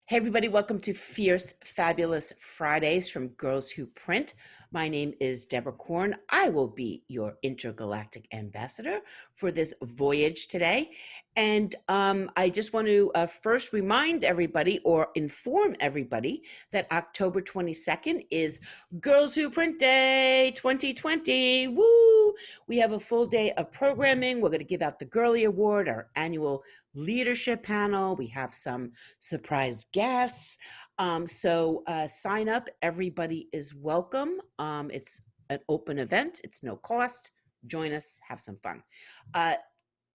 Hey everybody, welcome to Fierce Fabulous Fridays from Girls Who Print. My name is Deborah Korn. I will be your intergalactic ambassador for this voyage today. And I just want to first remind everybody or inform everybody that October 22nd is Girls Who Print Day 2020. Woo! We have a full day of programming. We're going to give out the Girly Award, our annual leadership panel. We have some surprise guests. So sign up. Everybody is welcome. It's an open event. It's no cost. Join us. Have some fun.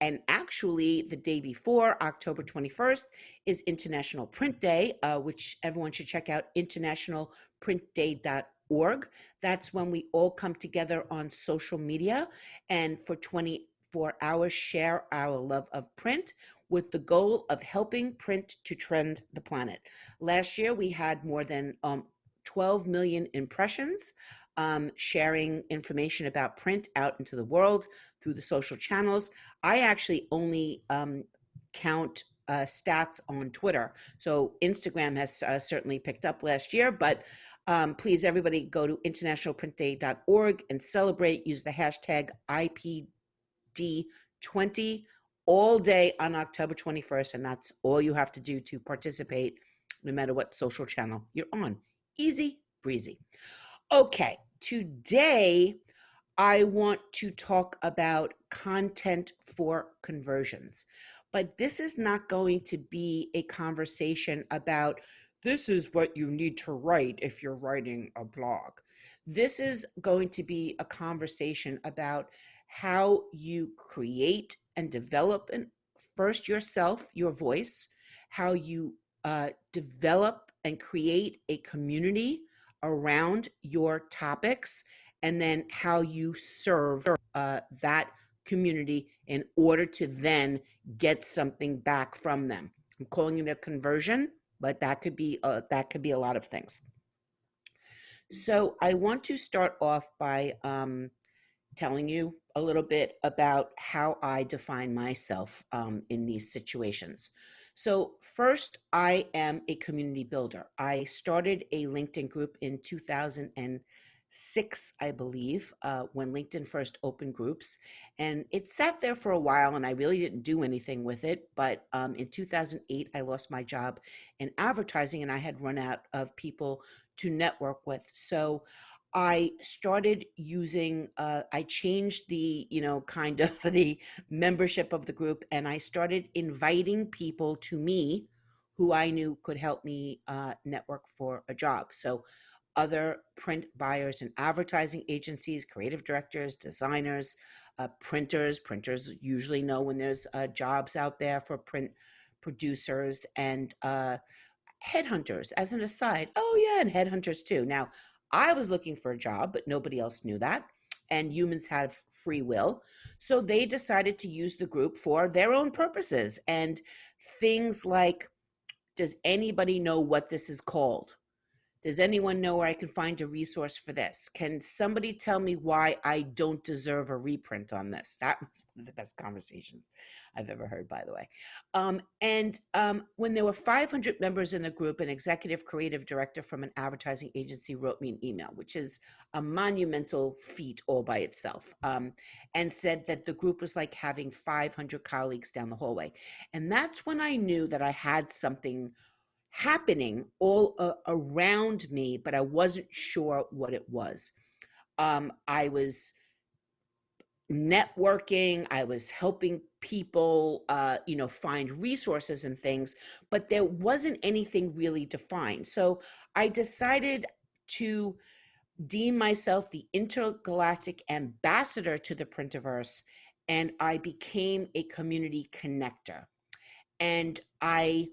And actually, the day before, October 21st, is International Print Day, which everyone should check out, internationalprintday.org. That's when we all come together on social media and for 24 hours share our love of print with the goal of helping print to trend the planet. Last year, we had more than 12 million impressions, sharing information about print out into the world through the social channels. I actually only count stats on Twitter. So Instagram has certainly picked up last year, but please, everybody, go to internationalprintday.org and celebrate. Use the hashtag IPD20 all day on October 21st, and that's all you have to do to participate, no matter what social channel you're on. Easy breezy. Okay, today I want to talk about content for conversions, but this is not going to be a conversation about this is what you need to write if you're writing a blog. This is going to be a conversation about how you create and develop first yourself, your voice, how you develop and create a community around your topics, and then how you serve that community in order to then get something back from them. I'm calling it a conversion, but that could be a lot of things. So I want to start off by telling you a little bit about how I define myself in these situations. So first, I am a community builder. I started a LinkedIn group in 2006, I believe, when LinkedIn first opened groups. And it sat there for a while, and I really didn't do anything with it. But in 2008, I lost my job in advertising, and I had run out of people to network with. So I started using, I changed the, kind of the membership of the group, and I started inviting people to me who I knew could help me network for a job. So other print buyers and advertising agencies, creative directors, designers, printers. Printers usually know when there's jobs out there for print producers, and headhunters, as an aside. Oh yeah, and headhunters too. Now, I was looking for a job, but nobody else knew that. And humans have free will. So they decided to use the group for their own purposes. And things like, does anybody know what this is called? Does anyone know where I can find a resource for this? Can somebody tell me why I don't deserve a reprint on this? That was one of the best conversations I've ever heard, by the way. When there were 500 members in the group, an executive creative director from an advertising agency wrote me an email, which is a monumental feat all by itself, and said that the group was like having 500 colleagues down the hallway. And that's when I knew that I had something happening all around me, but I wasn't sure what it was. I was networking, I was helping people, find resources and things, but there wasn't anything really defined. So I decided to deem myself the intergalactic ambassador to the Printiverse, and I became a community connector. And I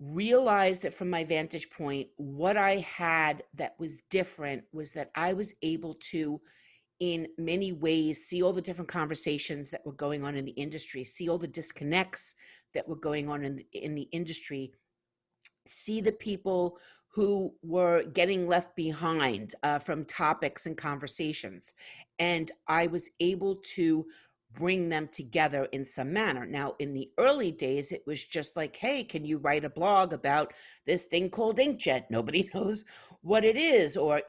realized that from my vantage point, what I had that was different was that I was able to, in many ways, see all the different conversations that were going on in the industry, see all the disconnects that were going on in the industry, see the people who were getting left behind from topics and conversations. And I was able to bring them together in some manner. Now, in the early days, it was just like, hey, can you write a blog about this thing called inkjet? Nobody knows what it is. Or,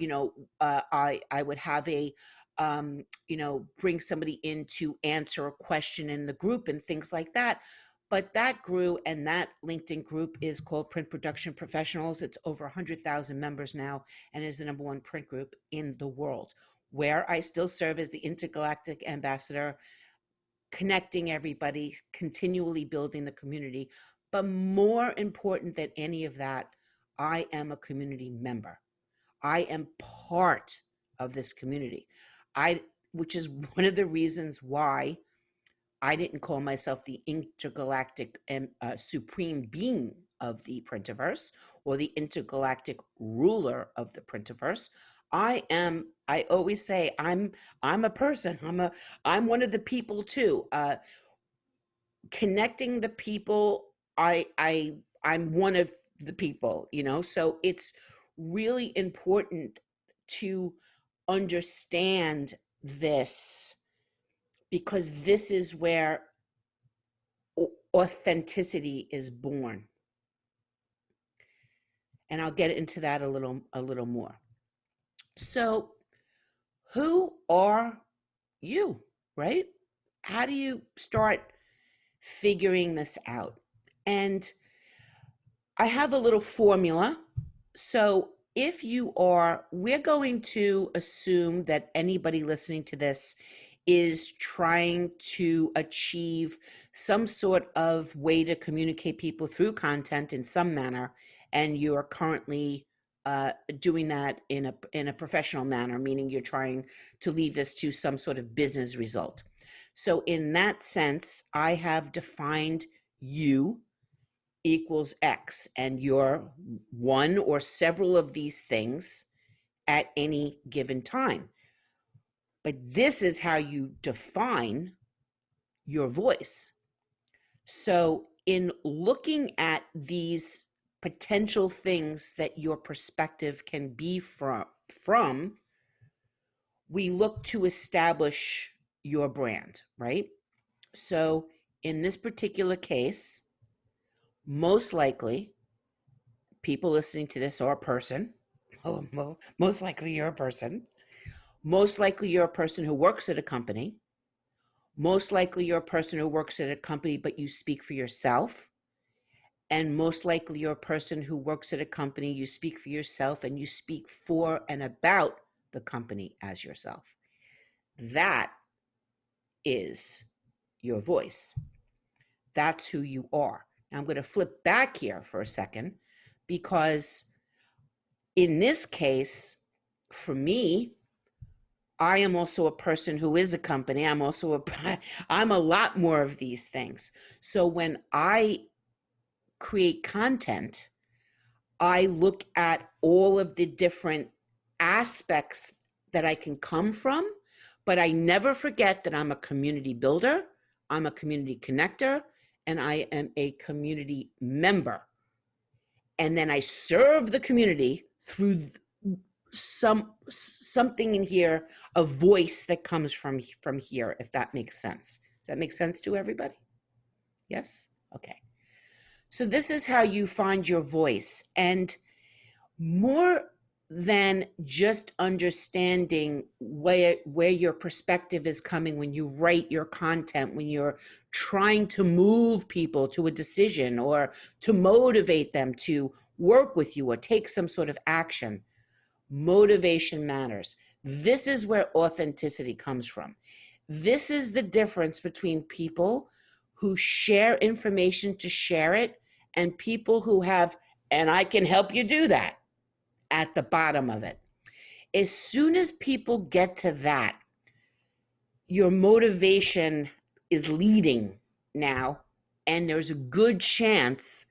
I would have bring somebody in to answer a question in the group and things like that. But that grew, and that LinkedIn group is called Print Production Professionals. It's over 100,000 members now and is the #1 print group in the world, where I still serve as the intergalactic ambassador, connecting everybody, continually building the community. But more important than any of that, I am a community member. I am part of this community. Which is one of the reasons why I didn't call myself the intergalactic and supreme being of the Printiverse or the intergalactic ruler of the Printiverse. I always say I'm a person. I'm one of the people too. Connecting the people, I'm one of the people, so it's really important to understand this, because this is where authenticity is born. And I'll get into that a little more. So, who are you, right? How do you start figuring this out? And I have a little formula. So we're going to assume that anybody listening to this is trying to achieve some sort of way to communicate people through content in some manner, and you're currently doing that in a professional manner, meaning you're trying to lead this to some sort of business result. So in that sense, I have defined you equals X, and you're one or several of these things at any given time. But this is how you define your voice. So in looking at these potential things that your perspective can be from, we look to establish your brand, right? So in this particular case, most likely people listening to this are a person. Most likely you're a person. Most likely you're a person who works at a company. Most likely you're a person who works at a company, but you speak for yourself. And most likely you're a person who works at a company, you speak for yourself, and you speak for and about the company as yourself. That is your voice. That's who you are. Now I'm going to flip back here for a second, because in this case, for me, I am also a person who is a company. I'm a lot more of these things. So when I create content, I look at all of the different aspects that I can come from, but I never forget that I'm a community builder, I'm a community connector, and I am a community member. And then I serve the community through something in here, a voice that comes from here, if that makes sense. Does that make sense to everybody? Yes? Okay. So this is how you find your voice. And more than just understanding where your perspective is coming when you write your content, when you're trying to move people to a decision or to motivate them to work with you or take some sort of action, motivation matters. This is where authenticity comes from. This is the difference between people who share information to share it and people who have, and I can help you do that, at the bottom of it. As soon as people get to that, your motivation is leading now, and there's a good chance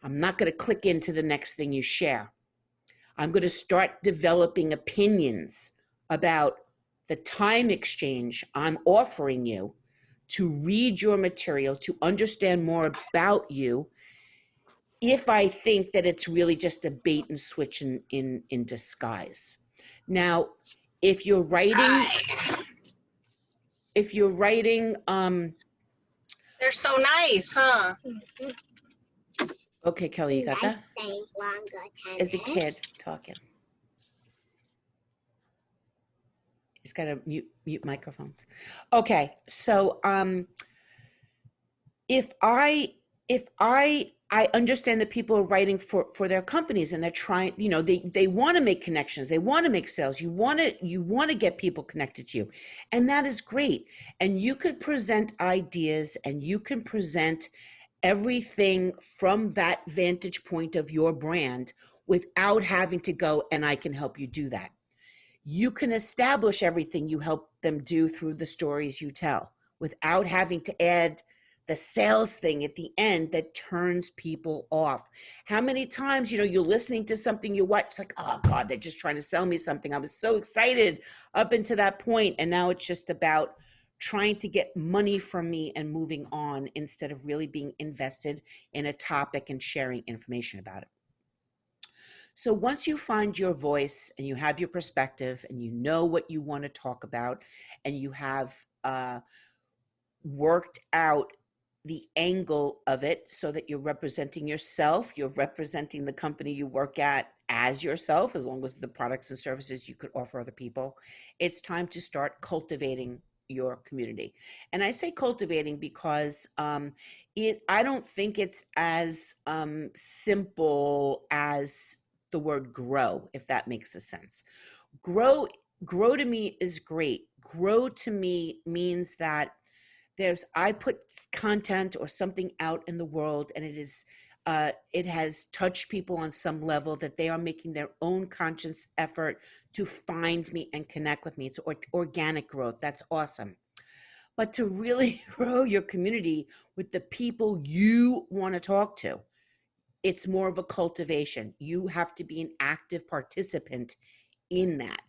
I'm not going to click into the next thing you share. I'm going to start developing opinions about the time exchange I'm offering you to read your material, to understand more about you, if I think that it's really just a bait and switch in disguise. Now, if you're writing, if you're writing, They're so nice, huh? okay, Kelly, you got that? Is a kid talking. He's got to mute microphones. Okay, so if I understand that people are writing for their companies and they're trying, they want to make connections, they want to make sales, you want to get people connected to you, and that is great. And you could present ideas and you can present everything from that vantage point of your brand without having to go, and I can help you do that. You can establish everything you help them do through the stories you tell without having to add the sales thing at the end that turns people off. How many times, you're listening to something you watch, it's like, oh God, they're just trying to sell me something. I was so excited up until that point, and now it's just about trying to get money from me and moving on instead of really being invested in a topic and sharing information about it. So once you find your voice and you have your perspective and you know what you want to talk about and you have worked out the angle of it so that you're representing yourself, you're representing the company you work at as yourself, as long as the products and services you could offer other people, it's time to start cultivating your community. And I say cultivating because I don't think it's as simple as the word grow, if that makes a sense. Grow to me is great. Grow to me means that I put content or something out in the world, and it has touched people on some level that they are making their own conscious effort to find me and connect with me. It's organic growth. That's awesome. But to really grow your community with the people you want to talk to, it's more of a cultivation. You have to be an active participant in that,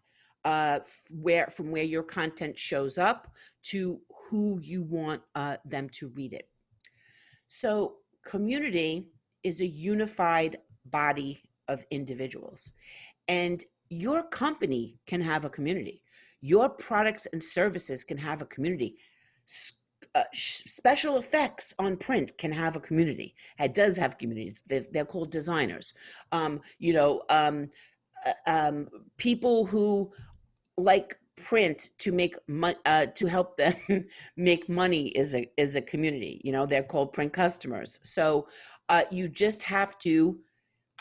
from where your content shows up to who you want them to read it. So community is a unified body of individuals, and your company can have a community. Your products and services can have a community. Special effects on print can have a community. It does have communities. They're called designers. People who like print to make to help them make money is a community. They're called print customers. So you just have to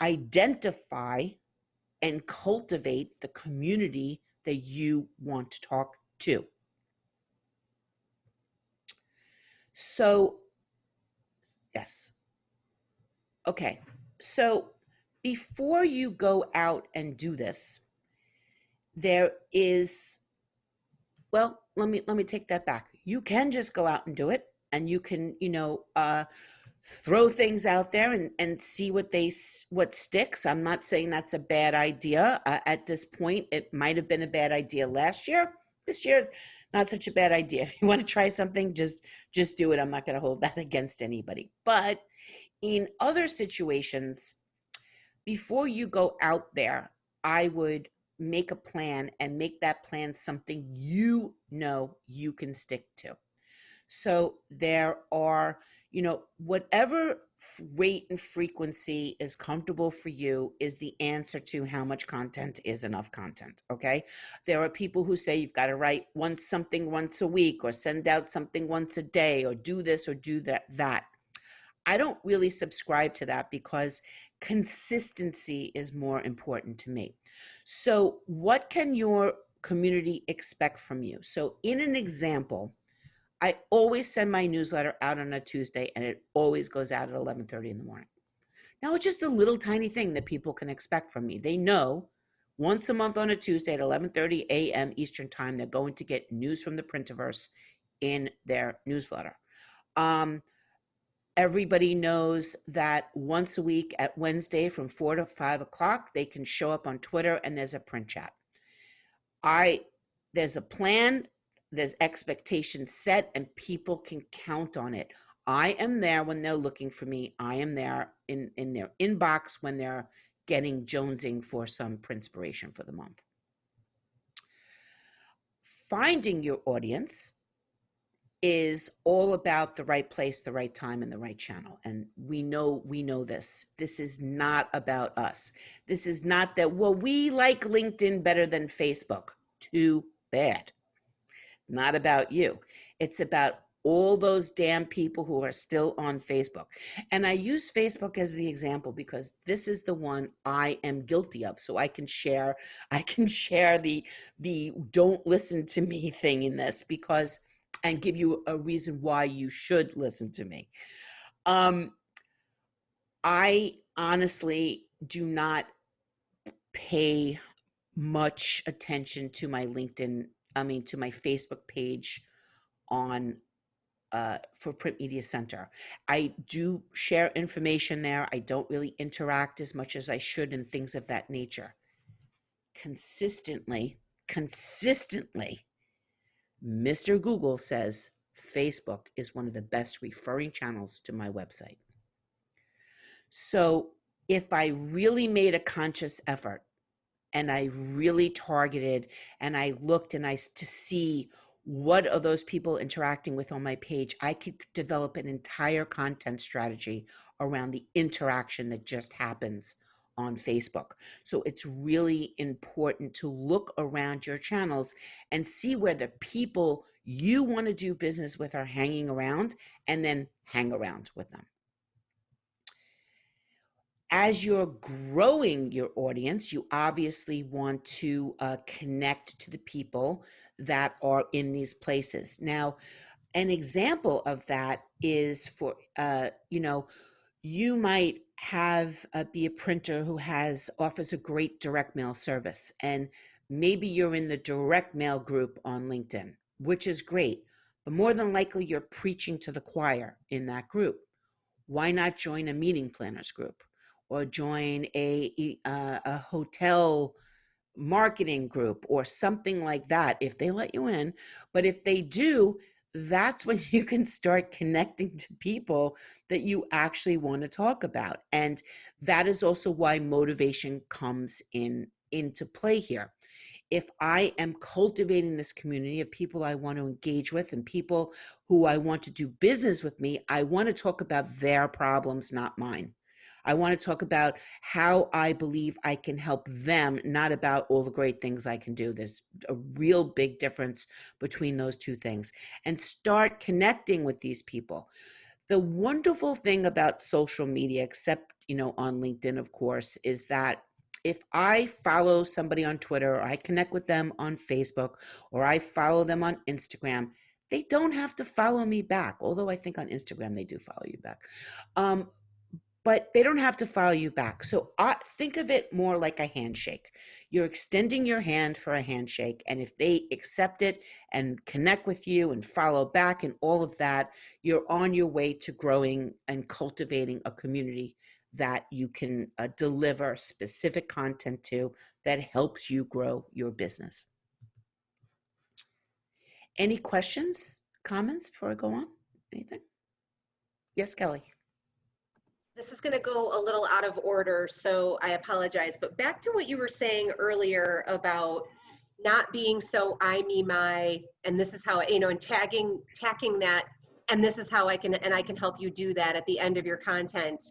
identify and cultivate the community that you want to talk to. So yes. Okay. So before you go out and do this, there is, well, let me take that back. You can just go out and do it, and you can, throw things out there and see what sticks. I'm not saying that's a bad idea. At this point, it might have been a bad idea last year. This year, not such a bad idea. If you want to try something, just do it. I'm not going to hold that against anybody. But in other situations, before you go out there, I would make a plan and make that plan something you can stick to. So there are, whatever rate and frequency is comfortable for you is the answer to how much content is enough content. Okay. There are people who say you've got to write something once a week, or send out something once a day, or do this or do that. I don't really subscribe to that because consistency is more important to me. So what can your community expect from you? So in an example, I always send my newsletter out on a Tuesday, and it always goes out at 11:30 in the morning. Now, it's just a little tiny thing that people can expect from me. They know once a month on a Tuesday at 11:30 a.m. Eastern time, they're going to get news from the Printiverse in their newsletter. Everybody knows that once a week at Wednesday from 4 to 5 o'clock, they can show up on Twitter and there's a print chat. There's a plan, there's expectations set, and people can count on it. I am there when they're looking for me. I am there in their inbox when they're getting jonesing for some Printspiration for the month. Finding your audience is all about the right place, the right time, and the right channel. And we know this. This is not about us. This is not that, well, we like LinkedIn better than Facebook. Too bad. Not about you. It's about all those damn people who are still on Facebook. And I use Facebook as the example because this is the one I am guilty of. So I can share the don't listen to me thing in this because and give you a reason why you should listen to me. Um I honestly do not pay much attention to my to my Facebook page on for Print Media Center. I do share information there. I don't really interact as much as I should and things of that nature. Consistently, Mr. Google says Facebook is one of the best referring channels to my website. So if I really made a conscious effort and I really targeted and I looked and to see what are those people interacting with on my page, I could develop an entire content strategy around the interaction that just happens on Facebook. So it's really important to look around your channels and see where the people you want to do business with are hanging around and then hang around with them. As you're growing your audience, you obviously want to connect to the people that are in these places. Now, an example of that is you might have be a printer who offers a great direct mail service, and maybe you're in the direct mail group on LinkedIn, which is great, but more than likely you're preaching to the choir in that group. Why not join a meeting planners group or join a hotel marketing group or something like that if they let you in? But if they do, that's when you can start connecting to people that you actually want to talk about. And that is also why motivation comes into play here. If I am cultivating this community of people I want to engage with and people who I want to do business with me, I want to talk about their problems, not mine. I want to talk about how I believe I can help them, not about all the great things I can do. There's a real big difference between those two things. And start connecting with these people. The wonderful thing about social media, except, on LinkedIn, of course, is that if I follow somebody on Twitter or I connect with them on Facebook or I follow them on Instagram, they don't have to follow me back. Although I think on Instagram they do follow you back. But they don't have to follow you back. So think of it more like a handshake. You're extending your hand for a handshake. And if they accept it and connect with you and follow back and all of that, you're on your way to growing and cultivating a community that you can deliver specific content to that helps you grow your business. Any questions, comments before I go on? Anything? Yes, Kelly. This is going to go a little out of order, so I apologize. But back to what you were saying earlier about not being so I, me, my, and this is how, and tacking that, and this is how I can help you do that at the end of your content.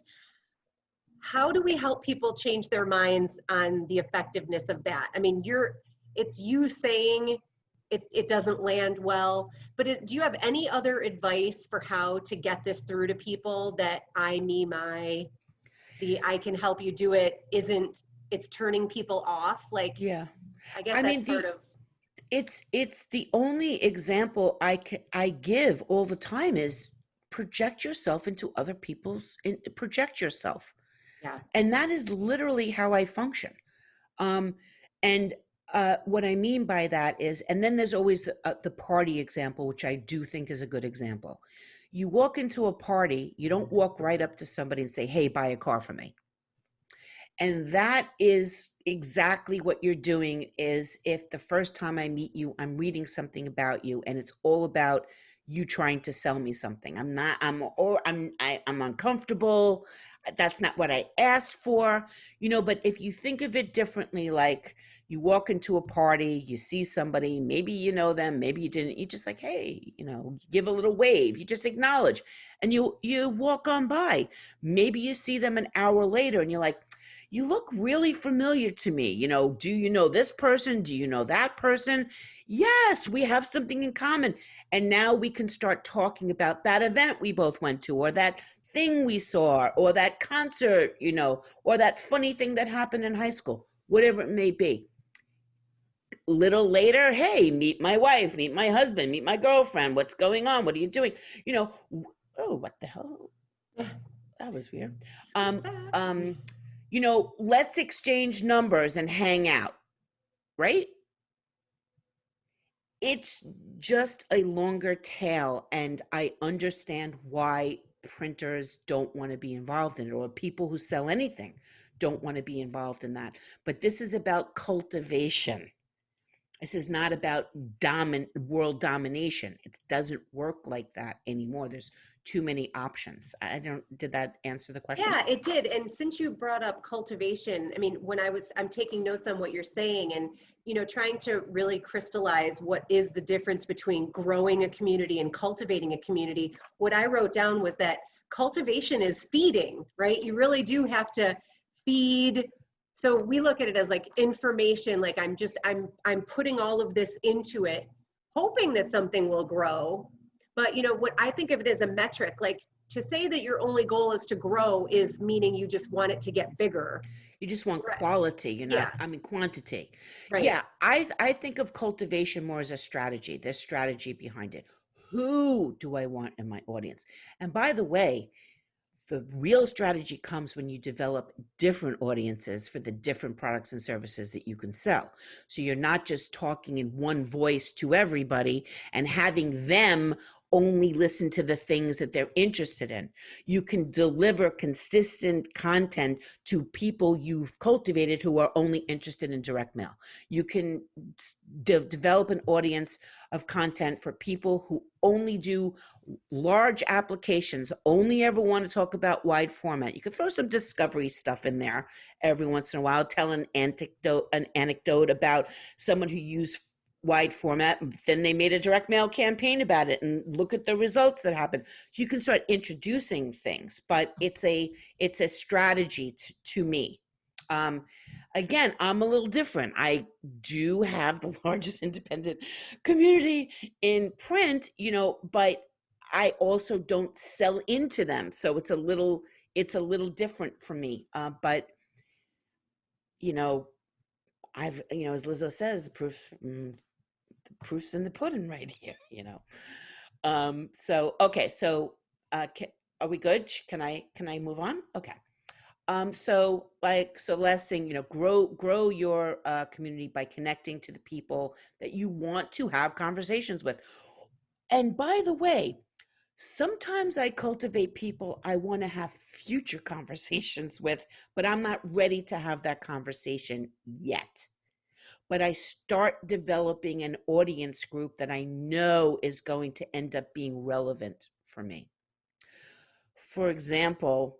How do we help people change their minds on the effectiveness of that? I mean, it's you saying it doesn't land well, but do you have any other advice for how to get this through to people that I, me, my, I can help you do it it's turning people off? Like, yeah, I guess that's part of. It's the only example I give all the time is project yourself into other project yourself. Yeah. And that is literally how I function. And what I mean by that is, and then there's always the party example, which I do think is a good example. You walk into a party, you don't walk right up to somebody and say, hey, buy a car for me. And that is exactly what you're doing. Is if the first time I meet you, I'm reading something about you and it's all about you trying to sell me something. I'm uncomfortable. that's not what I asked for, but if you think of it differently, like you walk into a party, you see somebody, maybe you know them, maybe you didn't, you just like, hey, give a little wave, you just acknowledge, and you walk on by. Maybe you see them an hour later and you're like, you look really familiar to me. Do you know this person? Do you know that person? Yes, we have something in common. And now we can start talking about that event we both went to, or that thing we saw, or that concert, or that funny thing that happened in high school, whatever it may be. Little later, hey, meet my wife, meet my husband, meet my girlfriend. What's going on? What are you doing? Oh, what the hell? That was weird. Let's exchange numbers and hang out, right? It's just a longer tail, and I understand why printers don't want to be involved in it, or people who sell anything don't want to be involved in that. But this is about cultivation. This is not about world domination. It doesn't work like that anymore. There's too many options. Did that answer the question? Yeah, it did. And since you brought up cultivation, I mean, I'm taking notes on what you're saying, and, trying to really crystallize what is the difference between growing a community and cultivating a community. What I wrote down was that cultivation is feeding, right? You really do have to feed. So we look at it as like information, like I'm putting all of this into it, hoping that something will grow. But what I think of it as a metric, like to say that your only goal is to grow is meaning you just want it to get bigger. You just want quality, you're not, quantity. Right. Yeah, I think of cultivation more as a strategy. There's strategy behind it. Who do I want in my audience? And by the way, the real strategy comes when you develop different audiences for the different products and services that you can sell. So you're not just talking in one voice to everybody and having them only listen to the things that they're interested in. You can deliver consistent content to people you've cultivated who are only interested in direct mail. You can develop an audience of content for people who only do large applications, only ever want to talk about wide format. You can throw some discovery stuff in there every once in a while, tell an anecdote about someone who used wide format, then they made a direct mail campaign about it, and look at the results that happened. So you can start introducing things, but it's a strategy to me. Again, I'm a little different. I do have the largest independent community in print, but I also don't sell into them. So it's a little different for me. But I've, as Lizzo says, the proof's in the pudding right here, So, okay. So, are we good? Can I move on? Okay. So last thing, grow your community by connecting to the people that you want to have conversations with. And by the way, sometimes I cultivate people I want to have future conversations with, but I'm not ready to have that conversation yet. But I start developing an audience group that I know is going to end up being relevant for me. For example,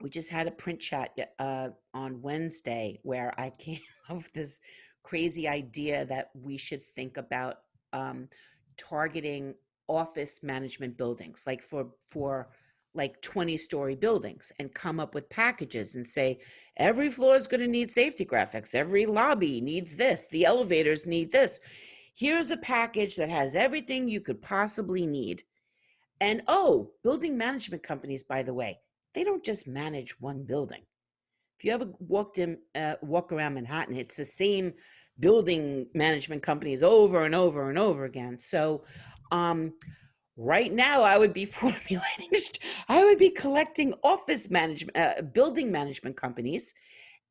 we just had a print chat on Wednesday where I came up with this crazy idea that we should think about targeting office management buildings, like for like 20-story buildings, and come up with packages and say, every floor is going to need safety graphics. Every lobby needs this. The elevators need this. Here's a package that has everything you could possibly need. And building management companies, by the way, they don't just manage one building. If you ever walk around Manhattan, it's the same building management companies over and over and over again. So right now I would be collecting office management, building management companies,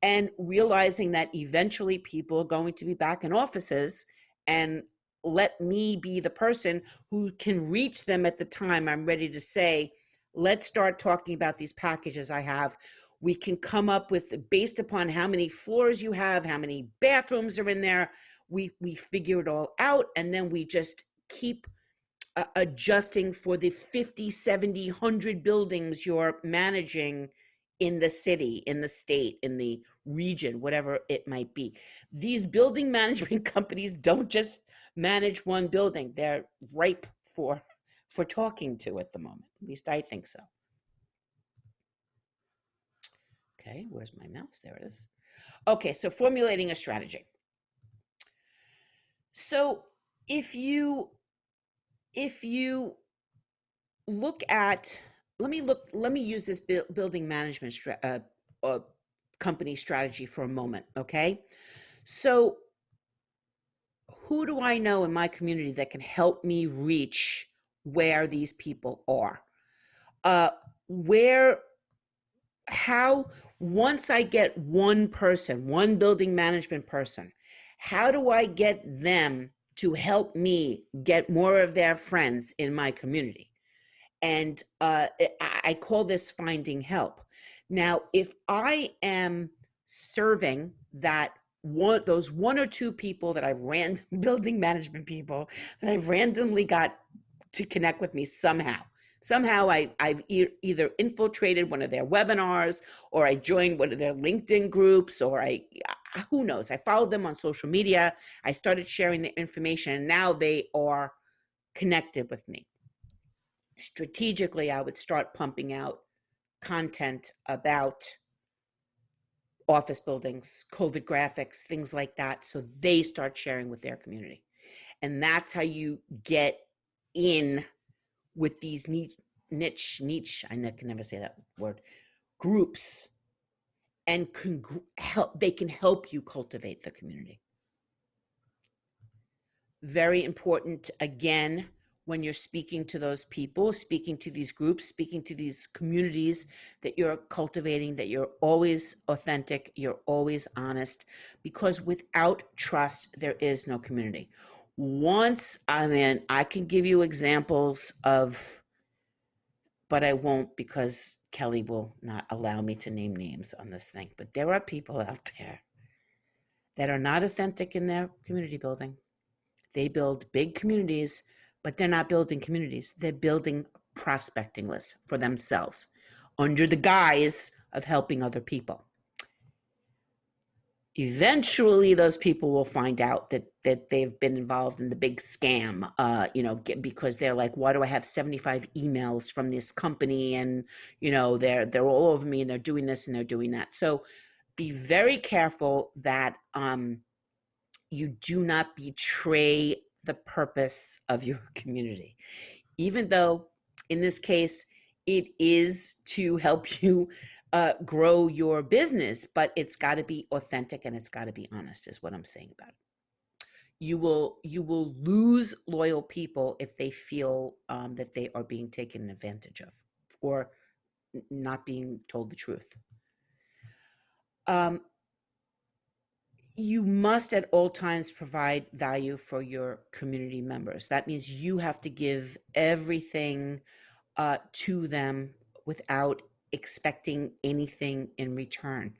and realizing that eventually people are going to be back in offices, and let me be the person who can reach them at the time I'm ready to say, let's start talking about these packages I have. We can come up with, based upon how many floors you have, how many bathrooms are in there, we figure it all out, and then we just keep adjusting for the 50, 70, 100 buildings you're managing in the city, in the state, in the region, whatever it might be. These building management companies don't just manage one building. They're ripe for talking to at the moment. At least I think so. Okay, where's my mouse? There it is. Okay, so formulating a strategy. So if you look at, let me use this building management company strategy for a moment, okay? So who do I know in my community that can help me reach where these people are? How, once I get one person, one building management person, how do I get them to help me get more of their friends in my community? And I call this finding help. Now, if I am serving those one or two people that I've building management people that I've randomly got to connect with me somehow. I've either infiltrated one of their webinars, or I joined one of their LinkedIn groups, or who knows, I followed them on social media. I started sharing the information, and now they are connected with me. Strategically, I would start pumping out content about office buildings, COVID graphics, things like that, so they start sharing with their community. And that's how you get in with these niche, I can never say that word, groups, and they can help you cultivate the community. Very important, again, when you're speaking to those people, speaking to these groups, speaking to these communities that you're cultivating, that you're always authentic, you're always honest, because without trust, there is no community. I can give you examples of, but I won't, because Kelly will not allow me to name names on this thing. But there are people out there that are not authentic in their community building. They build big communities, but they're not building communities. They're building prospecting lists for themselves under the guise of helping other people. Eventually, those people will find out that they've been involved in the big scam, because they're like, why do I have 75 emails from this company? And, they're all over me, and they're doing this and they're doing that. So be very careful that you do not betray the purpose of your community. Even though, in this case, it is to help you grow your business, but it's got to be authentic and it's got to be honest, is what I'm saying about it. You will lose loyal people if they feel that they are being taken advantage of or not being told the truth. You must at all times provide value for your community members. That means you have to give everything to them without expecting anything in return.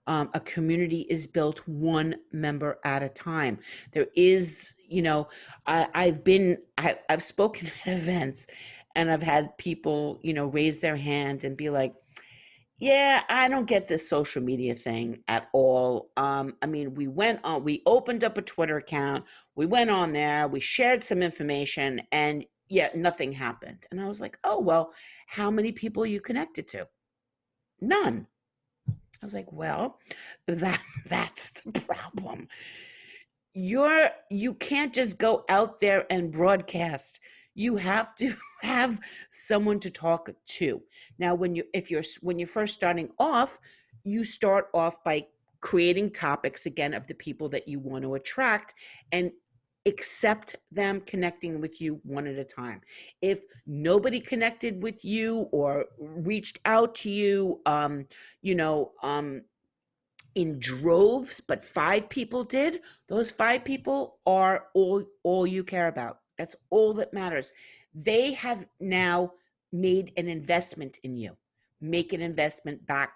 A community is built one member at a time. There is, I've spoken at events, and I've had people, raise their hand and be like, yeah, I don't get this social media thing at all. We opened up a Twitter account, we went on there, we shared some information, and yet nothing happened. And I was like, oh, well, how many people are you connected to? None. I was like, well, that's the problem. You can't just go out there and broadcast. You have to have someone to talk to. Now, when you're first starting off, you start off by creating topics, again, of the people that you want to attract, and accept them connecting with you one at a time. If nobody connected with you or reached out to you, in droves, but 5 people did, those 5 people are all you care about. That's all that matters. They have now made an investment in you. Make an investment back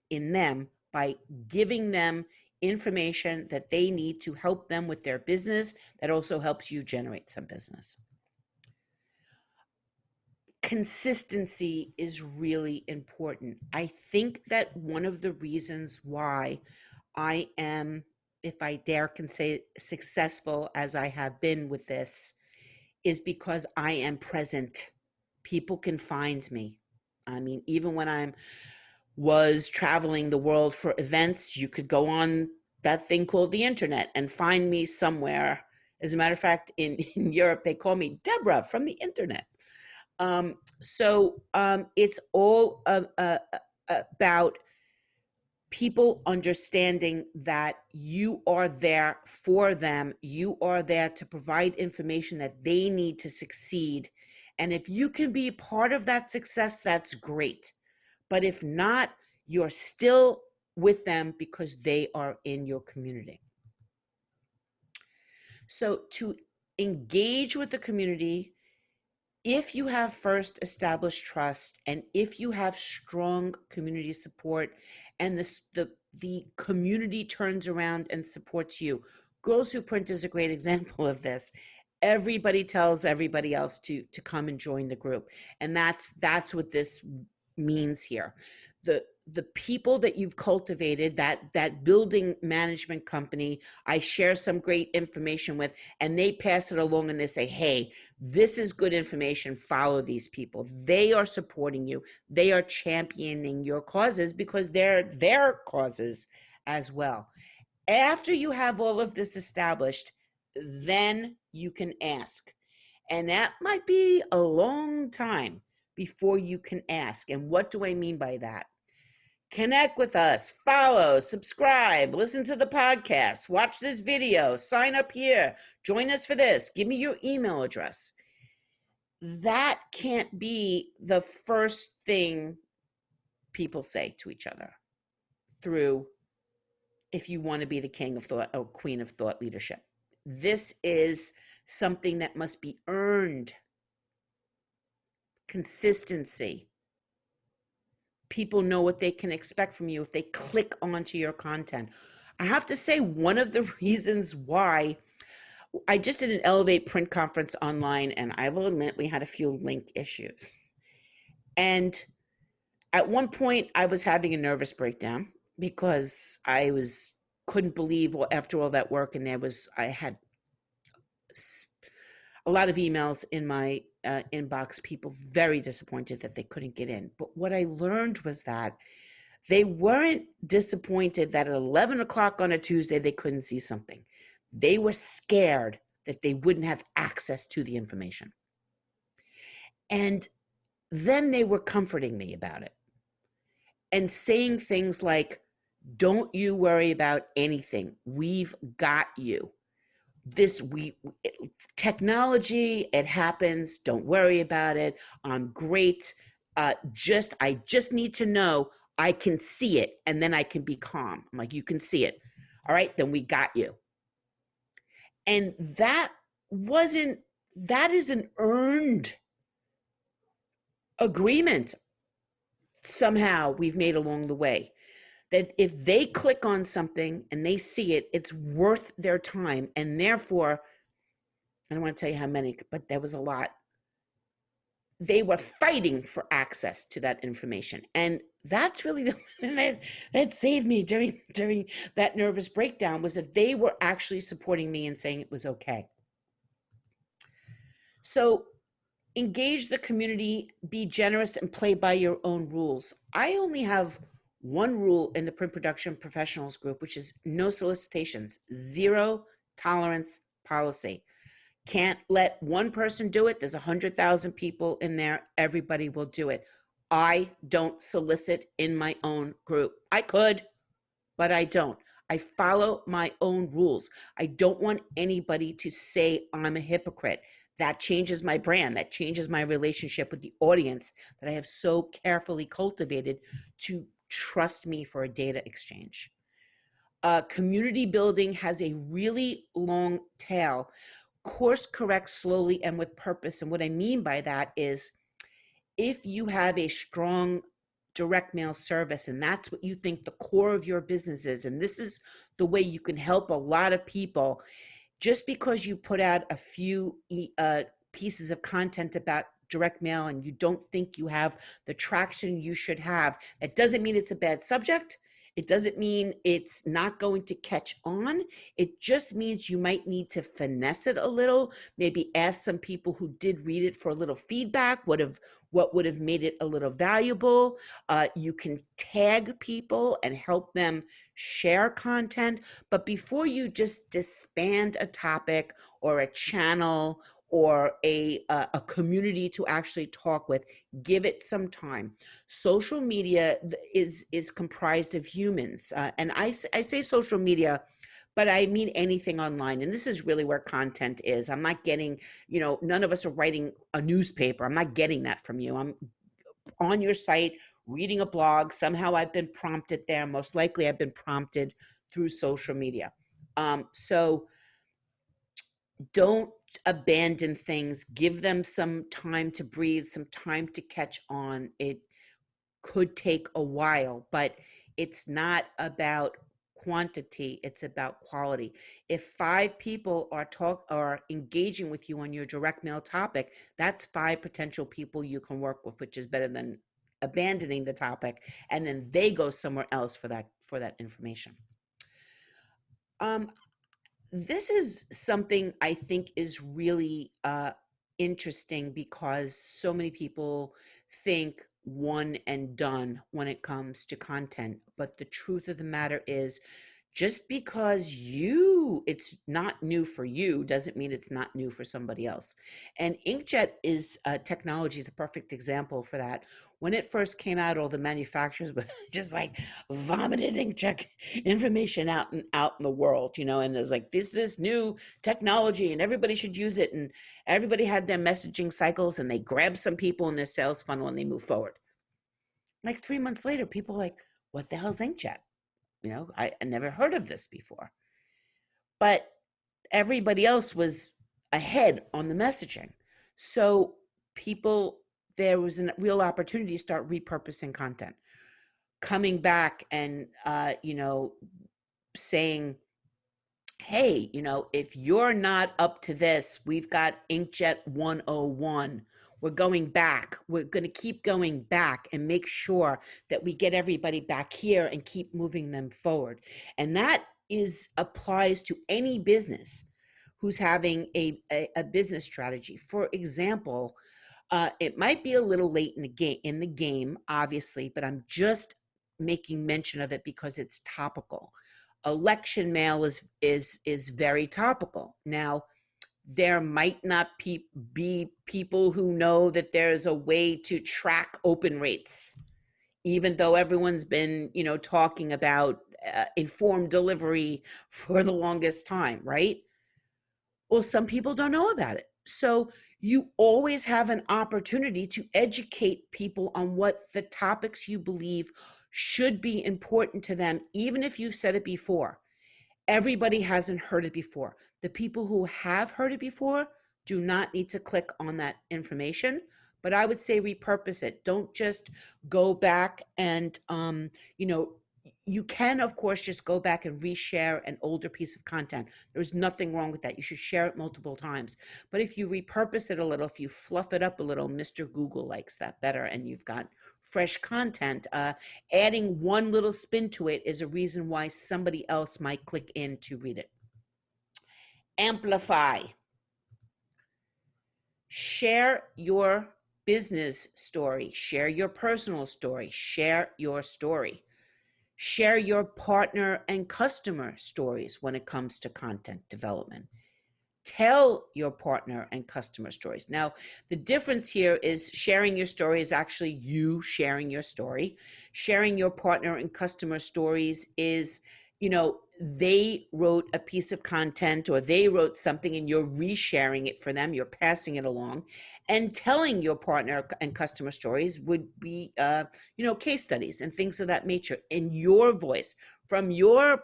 in them by giving them information that they need to help them with their business, that also helps you generate some business. consistency is really important. I think that one of the reasons why I am, if I dare can say, successful as I have been with this is because I am present. People can find me. I mean, even when I was traveling the world for events, you could go on that thing called the internet and find me somewhere. As a matter of fact, in Europe, they call me Deborah from the internet. It's all about people understanding that you are there for them. You are there to provide information that they need to succeed. And if you can be part of that success, that's great. But if not, you're still with them because they are in your community. So to engage with the community, if you have first established trust and if you have strong community support and the community turns around and supports you, Girls Who Print is a great example of this. Everybody tells everybody else to come and join the group. And that's what this means here. The people that you've cultivated, that building management company, I share some great information with, and they pass it along and they say, hey, this is good information, follow these people. They are supporting you. They are championing your causes because they're their causes as well. After you have all of this established, then you can ask. And that might be a long time before you can ask. And what do I mean by that? Connect with us, follow, subscribe, listen to the podcast, watch this video, sign up here, join us for this, give me your email address. That can't be the first thing people say to each other through, if you want to be the king of thought or queen of thought leadership. This is something that must be earned. Consistency. People know what they can expect from you if they click onto your content. I have to say, one of the reasons why I just did an Elevate print conference online, and I will admit we had a few link issues. And at one point I was having a nervous breakdown because couldn't believe after all that work, and I had a lot of emails in my inbox, people very disappointed that they couldn't get in. But what I learned was that they weren't disappointed that at 11 o'clock on a Tuesday they couldn't see something. They were scared that they wouldn't have access to the information. And then they were comforting me about it and saying things like, don't you worry about anything. We've got you. Technology, it happens. Don't worry about it. I'm great. I just need to know I can see it, and then I can be calm. I'm like, you can see it. All right, then we got you. And that is an earned agreement somehow we've made along the way. That if they click on something and they see it, it's worth their time. And therefore, I don't want to tell you how many, but there was a lot. They were fighting for access to that information. And that's really the thing that saved me during that nervous breakdown, was that they were actually supporting me and saying it was okay. So engage the community, be generous, and play by your own rules. I only have one rule in the print production professionals group, which is no solicitations, zero tolerance policy. Can't let one person do it. There's 100,000 people in there. Everybody will do it. I don't solicit in my own group. I could, but I don't. I follow my own rules. I don't want anybody to say I'm a hypocrite. That changes my brand. That changes my relationship with the audience that I have so carefully cultivated to trust me for a data exchange. Community building has a really long tail. Course correct slowly and with purpose. And what I mean by that is, if you have a strong direct mail service and that's what you think the core of your business is, and this is the way you can help a lot of people, just because you put out a few pieces of content about direct mail and you don't think you have the traction you should have, that doesn't mean it's a bad subject. It doesn't mean it's not going to catch on. It just means you might need to finesse it a little, maybe ask some people who did read it for a little feedback, what would have made it a little valuable. You can tag people and help them share content. But before you just disband a topic or a channel or a community to actually talk with, give it some time. Social media is comprised of humans. And I say social media, but I mean anything online. And this is really where content is. I'm not getting, none of us are writing a newspaper. I'm not getting that from you. I'm on your site, reading a blog. Somehow I've been prompted there. Most likely I've been prompted through social media. So don't abandon things. Give them some time to breathe, some time to catch on. It could take a while, but it's not about quantity, it's about quality. If 5 people are engaging with you on your direct mail topic, that's 5 potential people you can work with, which is better than abandoning the topic and then they go somewhere else for that information. This is something I think is really interesting because so many people think one and done when it comes to content. But the truth of the matter is, just because it's not new for you doesn't mean it's not new for somebody else. And inkjet technology is a perfect example for that. When it first came out, all the manufacturers were just like vomited inkjet information out in the world, and it was like, this new technology and everybody should use it. And everybody had their messaging cycles and they grabbed some people in their sales funnel and they move forward. Like 3 months later, people are like, what the hell's inkjet? I never heard of this before. But everybody else was ahead on the messaging. So there was a real opportunity to start repurposing content, coming back and, saying, hey, if you're not up to this, we've got Inkjet 101. We're going back. We're going to keep going back and make sure that we get everybody back here and keep moving them forward. And that applies to any business who's having a business strategy. For example, it might be a little late in the game, obviously, but I'm just making mention of it because it's topical. Election mail is very topical. Now, there might not be people who know that there's a way to track open rates, even though everyone's been, talking about informed delivery for the longest time, right? Well, some people don't know about it. So you always have an opportunity to educate people on what the topics you believe should be important to them, even if you've said it before. Everybody hasn't heard it before. The people who have heard it before do not need to click on that information, but I would say repurpose it. Don't just go back and, you can, of course, just go back and reshare an older piece of content. There's nothing wrong with that. You should share it multiple times. But if you repurpose it a little, if you fluff it up a little, Mr. Google likes that better, and you've got fresh content, adding one little spin to it is a reason why somebody else might click in to read it. Amplify. Share your business story. Share your personal story. Share your story. Share your partner and customer stories when it comes to content development. Tell your partner and customer stories. Now, the difference here is sharing your story is actually you sharing your story. Sharing your partner and customer stories is, they wrote a piece of content or they wrote something and you're resharing it for them. You're passing it along. And telling your partner and customer stories would be, case studies and things of that nature in your voice, from your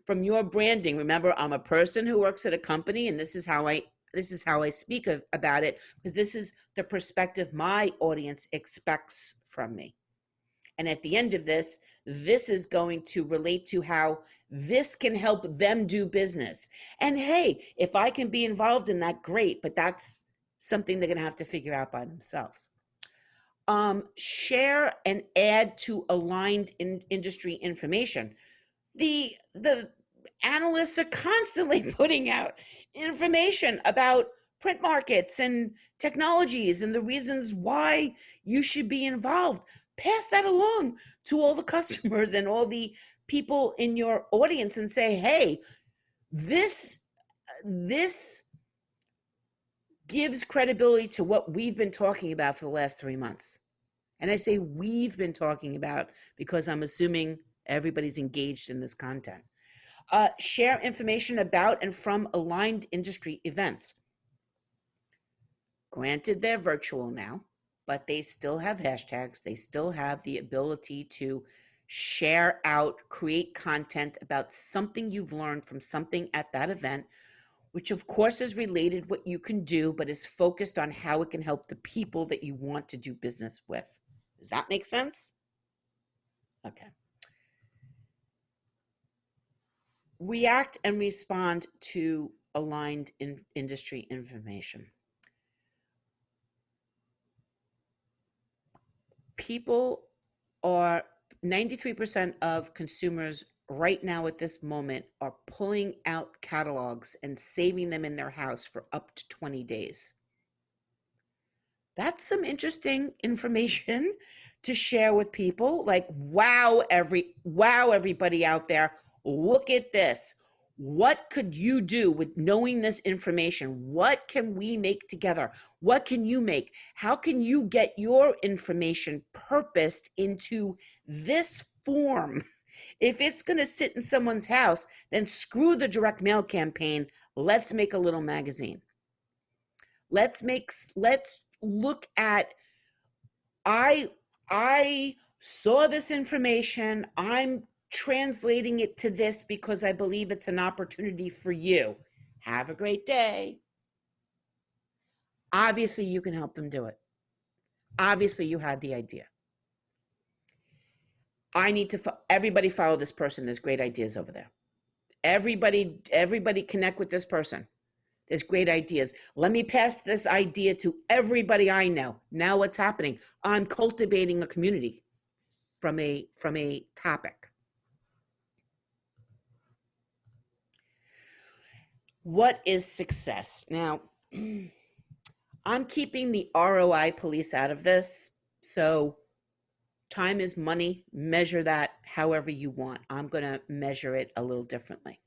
branding. Remember, I'm a person who works at a company, and this is how I speak about it, because this is the perspective my audience expects from me. And at the end of this is going to relate to how this can help them do business. And hey, if I can be involved in that, great, but that's something they're going to have to figure out by themselves. Share and add to aligned industry information. The analysts are constantly putting out information about print markets and technologies and the reasons why you should be involved. Pass that along to all the customers and all the people in your audience and say, hey, this gives credibility to what we've been talking about for the last 3 months. And I say we've been talking about because I'm assuming everybody's engaged in this content. Share information about and from aligned industry events. Granted, they're virtual now, but they still have hashtags. They still have the ability to share out, create content about something you've learned from something at that event, which of course is related what you can do, but is focused on how it can help the people that you want to do business with. Does that make sense? Okay. React and respond to aligned industry information. People are 93% of consumers right now at this moment are pulling out catalogs and saving them in their house for up to 20 days. That's some interesting information to share with people. Like, wow, everybody out there, look at this. What could you do with knowing this information? What can we make together? What can you make? How can you get your information purposed into this form? If it's going to sit in someone's house, then screw the direct mail campaign. Let's make a little magazine. Let's look at, I saw this information. I'm translating it to this because I believe it's an opportunity for you. Have a great day. Obviously, you can help them do it. Obviously, you had the idea. I need to, everybody follow this person. There's great ideas over there. Everybody connect with this person. There's great ideas. Let me pass this idea to everybody I know. Now what's happening? I'm cultivating a community from a topic. What is success? Now, I'm keeping the ROI police out of this. So time is money. Measure that however you want. I'm going to measure it a little differently.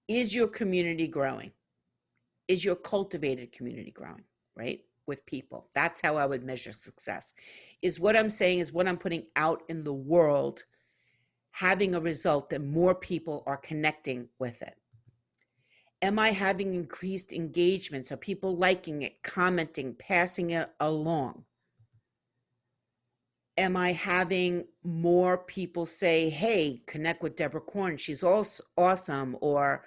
Is your community growing? Is your cultivated community growing, right? With people. That's how I would measure success. Is what I'm saying is what I'm putting out in the world having a result that more people are connecting with it? Am I having increased engagement? Are people liking it, commenting, passing it along? Am I having more people say, hey, connect with Deborah Korn, she's also awesome, or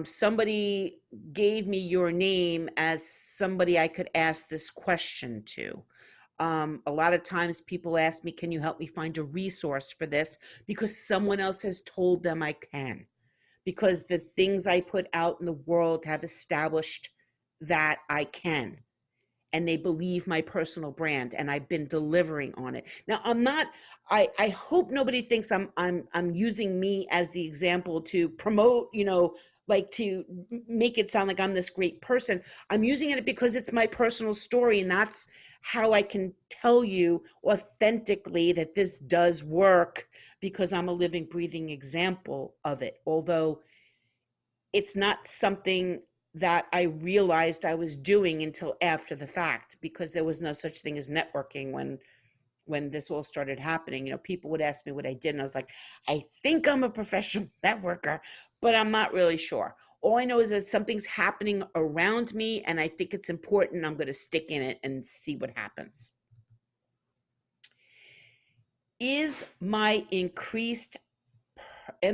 somebody gave me your name as somebody I could ask this question to. A lot of times people ask me, can you help me find a resource for this? Because someone else has told them I can. Because the things I put out in the world have established that I can. And they believe my personal brand, and I've been delivering on it. Now, I hope nobody thinks I'm using me as the example to promote, like to make it sound like I'm this great person. I'm using it because it's my personal story, and that's how I can tell you authentically that this does work, because I'm a living, breathing example of it. Although it's not something that I realized I was doing until after the fact, because there was no such thing as networking when this all started happening. People would ask me what I did, and I was like, I think I'm a professional networker, but I'm not really sure. All I know is that something's happening around me, and I think it's important. I'm going to stick in it and see what happens. Am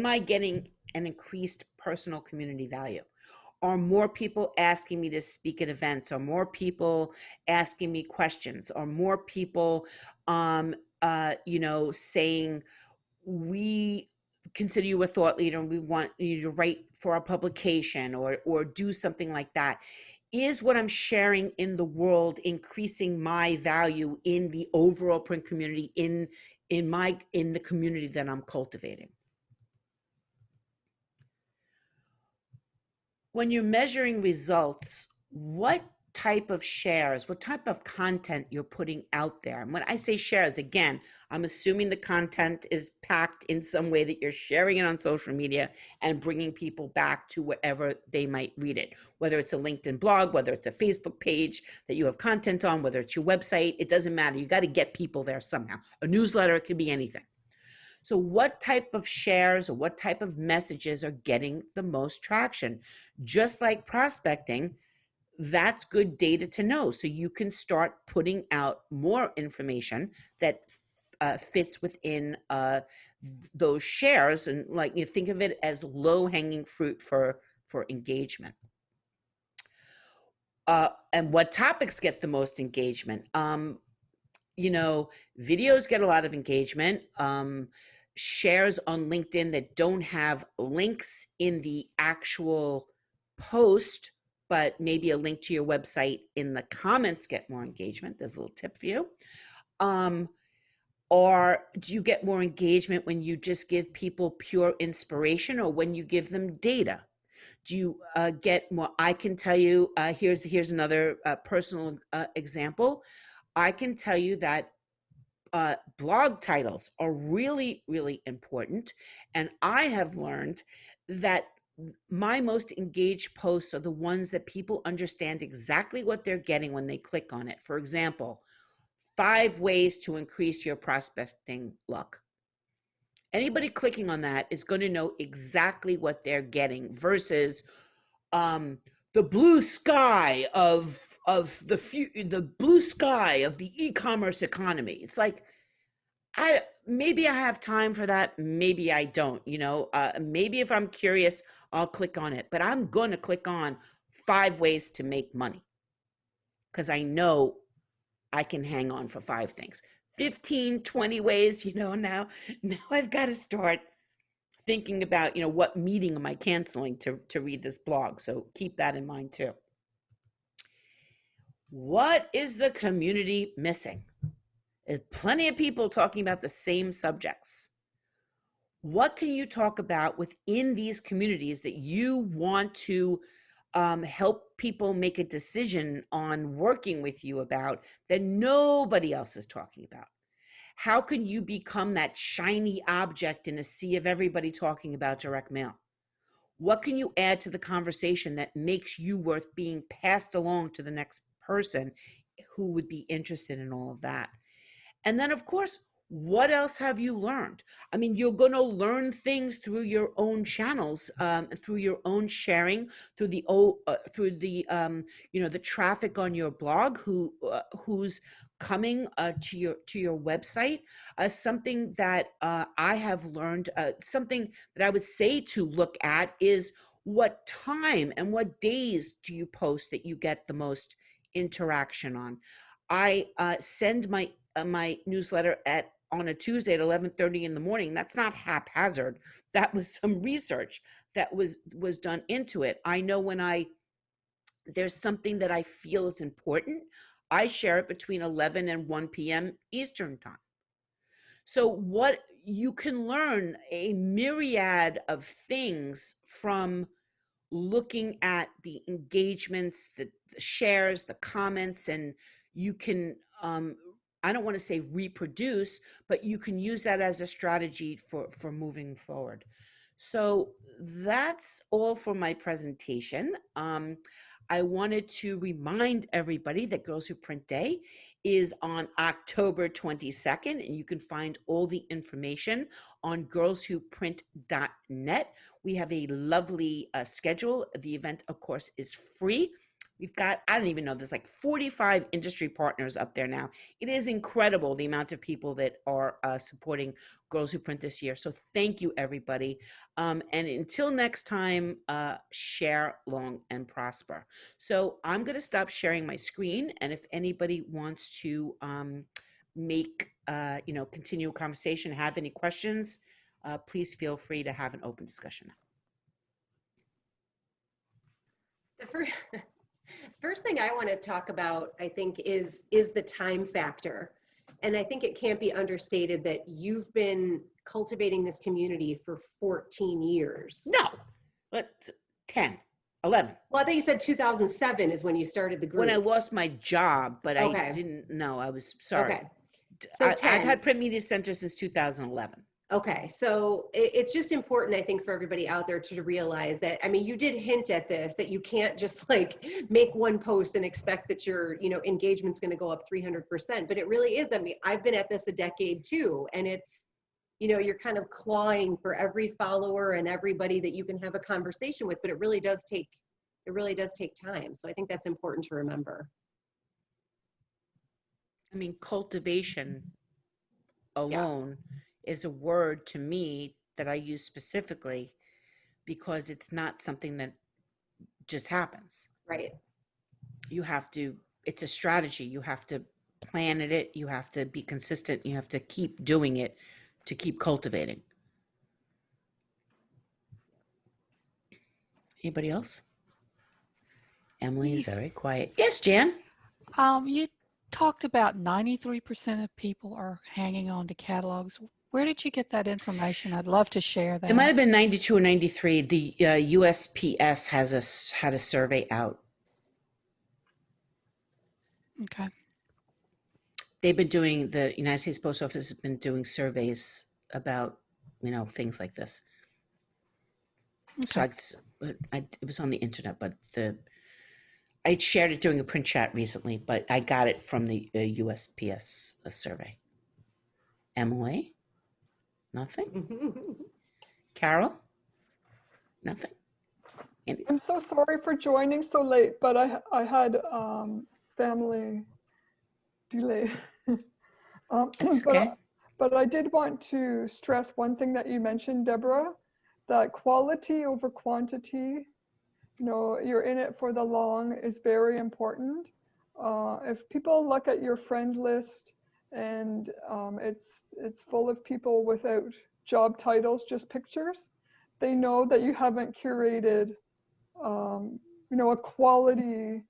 I getting an increased personal community value? Are more people asking me to speak at events? Are more people asking me questions? Are more people, saying, we consider you a thought leader and we want you to write for our publication or do something like that? is what I'm sharing in the world increasing my value in the overall print community, in the community that I'm cultivating? When you're measuring results, what type of shares, what type of content you're putting out there? And when I say shares, again, I'm assuming the content is packed in some way that you're sharing it on social media and bringing people back to wherever they might read it, whether it's a LinkedIn blog, whether it's a Facebook page that you have content on, whether it's your website, it doesn't matter. You got to get people there somehow. A newsletter, it could be anything. So what type of shares or what type of messages are getting the most traction? Just like prospecting, that's good data to know. So you can start putting out more information that fits within those shares, and like you think of it as low-hanging fruit for engagement. And what topics get the most engagement? You know, videos get a lot of engagement. Shares on LinkedIn that don't have links in the actual post, but maybe a link to your website in the comments get more engagement. There's a little tip for you. Or do you get more engagement when you just give people pure inspiration, or when you give them data? Do you get more? I can tell you, here's another personal example. I can tell you that blog titles are really, really important. And I have learned that my most engaged posts are the ones that people understand exactly what they're getting when they click on it. For example, 5 ways to increase your prospecting luck. Anybody clicking on that is going to know exactly what they're getting versus the blue sky of the blue sky of the e-commerce economy. It's like, maybe I have time for that, maybe I don't. Maybe if I'm curious, I'll click on it, but I'm going to click on 5 ways to make money because I know I can hang on for 5 things. 15, 20 ways, now I've got to start thinking about, what meeting am I canceling to read this blog? So keep that in mind too. What is the community missing? There's plenty of people talking about the same subjects. What can you talk about within these communities that you want to help people make a decision on working with you about that nobody else is talking about? How can you become that shiny object in a sea of everybody talking about direct mail? What can you add to the conversation that makes you worth being passed along to the next person who would be interested in all of that? And then, of course, what else have you learned? I mean, you're going to learn things through your own channels, through your own sharing, through the the traffic on your blog, who's coming to your website. Something that I have learned, something that I would say to look at is what time and what days do you post that you get the most interaction on. I send my newsletter on a Tuesday at 11:30 in the morning. That's not haphazard. That was some research that was done into it. I know when there's something that I feel is important, I share it between 11 and 1 p.m. Eastern time. So what you can learn a myriad of things from looking at the engagements, the shares, the comments, and you can I don't want to say reproduce, but you can use that as a strategy for moving forward. So that's all for my presentation. I wanted to remind everybody that Girls Who Print Day is on October 22nd, and you can find all the information on girlswhoprint.net. We have a lovely schedule. The event, of course, is free. We've got, I don't even know, there's like 45 industry partners up there now. It is incredible the amount of people that are supporting Girls Who Print this year. So thank you, everybody. And until next time, share long and prosper. So I'm going to stop sharing my screen. And if anybody wants to continue a conversation, have any questions, please feel free to have an open discussion. First thing I want to talk about, I think, is the time factor. And I think it can't be understated that you've been cultivating this community for 14 years. No, but 10, 11. Well, I thought you said 2007 is when you started the group. When I lost my job, but Okay. I didn't know. I was sorry. Okay. So 10. I've had Print Media Center since 2011. Okay, so it's just important, I think, for everybody out there to realize that, I mean, you did hint at this, that you can't just like make one post and expect that your, engagement's going to go up 300%, but it really is. I mean, I've been at this a decade too, and it's, you're kind of clawing for every follower and everybody that you can have a conversation with, but it really does take time. So I think that's important to remember. I mean, cultivation alone is a word to me that I use specifically because it's not something that just happens. Right. You have to, it's a strategy. You have to plan it. You have to be consistent. You have to keep doing it to keep cultivating. Anybody else? Emily is very quiet. Yes, Jan? You talked about 93% of people are hanging on to catalogs. Where did you get that information? I'd love to share that. It might have been 92 or 93. The USPS had a survey out. Okay. They've been doing, the United States Post Office has been doing surveys about, things like this. Okay. So it was on the internet, but I shared it during a print chat recently, but I got it from the USPS survey. Emily? Nothing? Carol? Nothing? Anything? I'm so sorry for joining so late, but I had family delay. That's okay. But I did want to stress one thing that you mentioned, Deborah, that quality over quantity, you're in it for the long is very important. If people look at your friend list and it's full of people without job titles, just pictures, they know that you haven't curated, a quality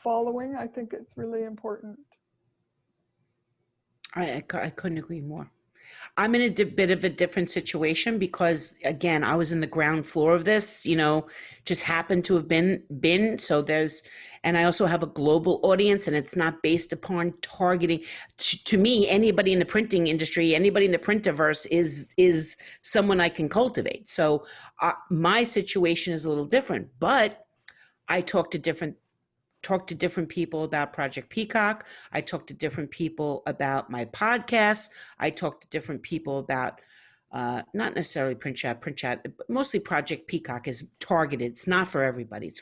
following. I think it's really important. I couldn't agree more. I'm in a bit of a different situation because, again, I was in the ground floor of this, just happened to have been. So and I also have a global audience, and it's not based upon targeting. To me, anybody in the printing industry, anybody in the printiverse is someone I can cultivate. So my situation is a little different, but I talk to different people about Project Peacock. I talk to different people about my podcasts. I talk to different people about not necessarily print chat, but mostly Project Peacock is targeted. It's not for everybody.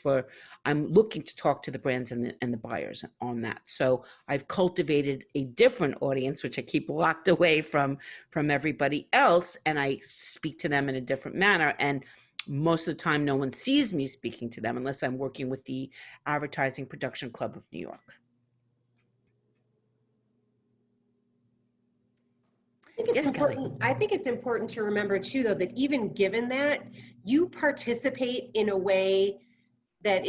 I'm looking to talk to the brands and the buyers on that. So I've cultivated a different audience, which I keep locked away from everybody else, and I speak to them in a different manner. And most of the time, no one sees me speaking to them unless I'm working with the Advertising Production Club of New York. I think it's important to remember too, though, that even given that, you participate in a way that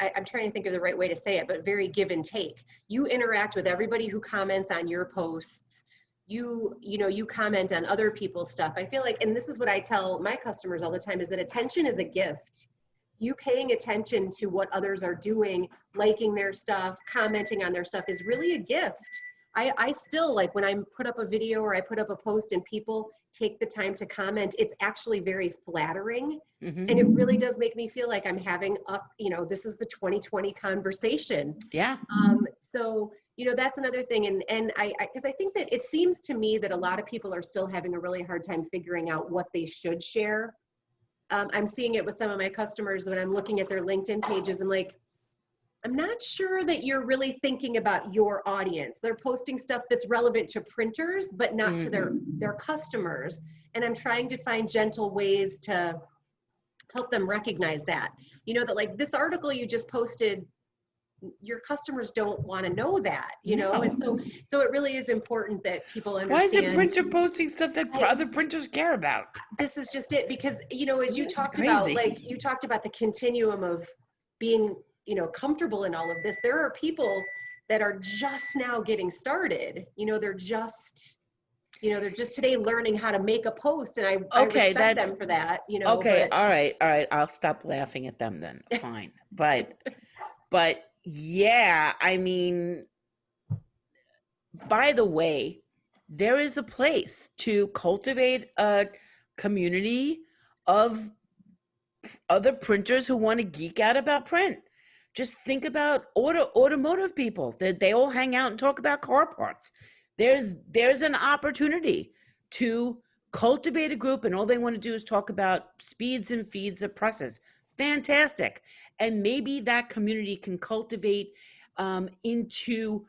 I'm trying to think of the right way to say it, but very give and take. You interact with everybody who comments on your posts. You comment on other people's stuff. I feel like, and this is what I tell my customers all the time, is that attention is a gift. You paying attention to what others are doing, liking their stuff, commenting on their stuff is really a gift. I still, like, when I put up a video or I put up a post and people take the time to comment, it's actually very flattering. Mm-hmm. And it really does make me feel like I'm having this is the 2020 conversation. Yeah. So, that's another thing. And because I think that it seems to me that a lot of people are still having a really hard time figuring out what they should share. I'm seeing it with some of my customers when I'm looking at their LinkedIn pages. I'm like, I'm not sure that you're really thinking about your audience. They're posting stuff that's relevant to printers, but not mm-hmm. to their customers. And I'm trying to find gentle ways to help them recognize that. That like this article you just posted, your customers don't want to know that, No. And so it really is important that people understand. Why is a printer posting stuff that other printers care about? This is just it, because, as you talked about, like you talked about the continuum of being comfortable in all of this. There are people that are just now getting started. They're just today learning how to make a post, and I Okay, respect them for that, okay, but all right, I'll stop laughing at them then. Fine. But yeah, I mean, by the way, there is a place to cultivate a community of other printers who want to geek out about print. Just think about automotive people that they all hang out and talk about car parts. There's an opportunity to cultivate a group, and all they want to do is talk about speeds and feeds of presses. Fantastic. And maybe that community can cultivate into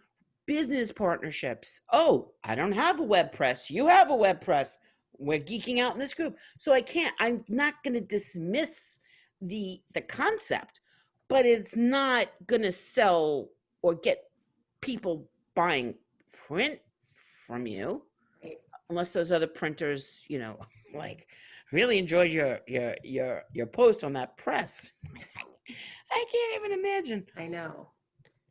business partnerships. Oh, I don't have a web press. You have a web press. We're geeking out in this group. So I'm not going to dismiss the concept, but it's not going to sell or get people buying print from you, Right. unless those other printers, like really enjoyed your post on that press. I can't even imagine. I know.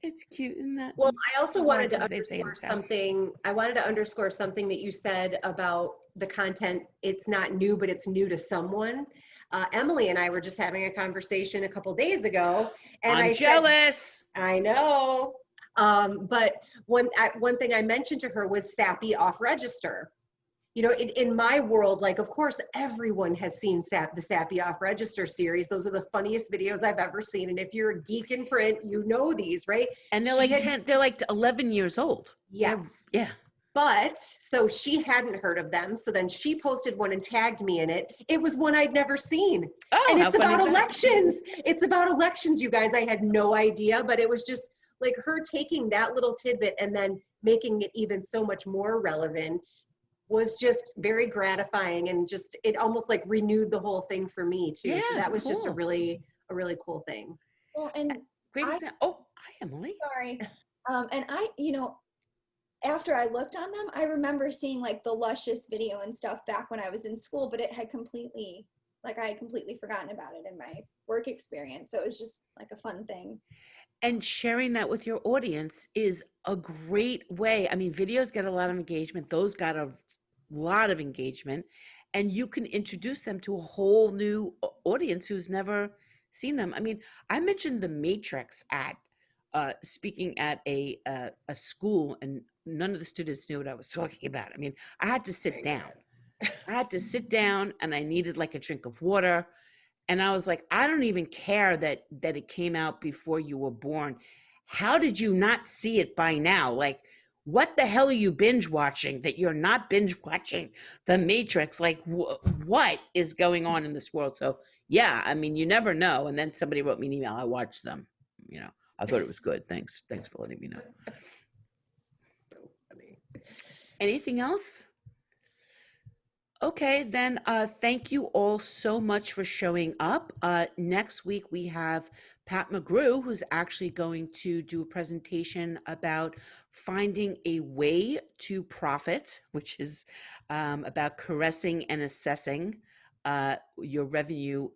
It's cute, isn't that? Well, I also wanted to As they say in underscore the South. something. I wanted to underscore something that you said about the content. It's not new, but it's new to someone. Emily and I were just having a conversation a couple days ago, and I'm jealous. I know. But one thing I mentioned to her was Sappy Off Register. In my world, like, of course, everyone has seen the Sappy Off Register series. Those are the funniest videos I've ever seen. And if you're a geek in print, you know these, right? And they're like 11 years old. Yes. Yeah. But so she hadn't heard of them. So then she posted one and tagged me in it. It was one I'd never seen. Oh, And how it's funny about is that? elections. It's about elections, you guys. I had no idea, but it was just like her taking that little tidbit and then making it even so much more relevant was just very gratifying, and just it almost like renewed the whole thing for me too. Yeah, So that was just a cool. really cool thing. Well, and Great I- example. Oh, hi, Emily. sorry. And I, after I looked on them, I remember seeing like the Luscious video and stuff back when I was in school, but it had I had completely forgotten about it in my work experience. So it was just like a fun thing. And sharing that with your audience is a great way. I mean, videos get a lot of engagement. Those got a lot of engagement. And you can introduce them to a whole new audience who's never seen them. I mean, I mentioned the Matrix at speaking at a school, and none of the students knew what I was talking about. I mean, I had to sit down. And I needed like a drink of water. And I was like, I don't even care that it came out before you were born. How did you not see it by now? Like, what the hell are you binge watching that you're not binge watching The Matrix? Like, what is going on in this world? So, yeah, I mean, you never know. And then somebody wrote me an email. I watched them. I thought it was good. Thanks for letting me know. So funny. Anything else? Okay, then thank you all so much for showing up. Next week we have Pat McGrew, who's actually going to do a presentation about finding a way to profit, which is about caressing and assessing your revenue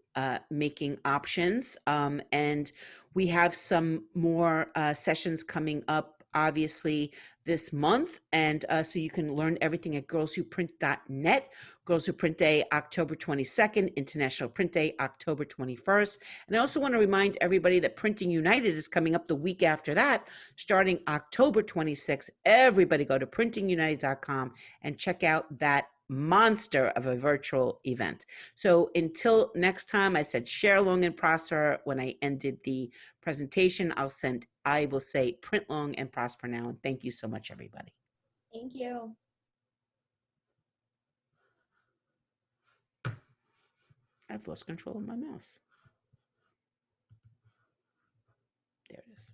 making options. And we have some more sessions coming up, obviously, this month. And so you can learn everything at girlswhoprint.net. Girls Who Print Day, October 22nd, International Print Day, October 21st. And I also want to remind everybody that Printing United is coming up the week after that, starting October 26th. Everybody go to printingunited.com and check out that monster of a virtual event. So until next time, I said share long and prosper when I ended the presentation. I will say print long and prosper now. And thank you so much, everybody. Thank you. I've lost control of my mouse. There it is.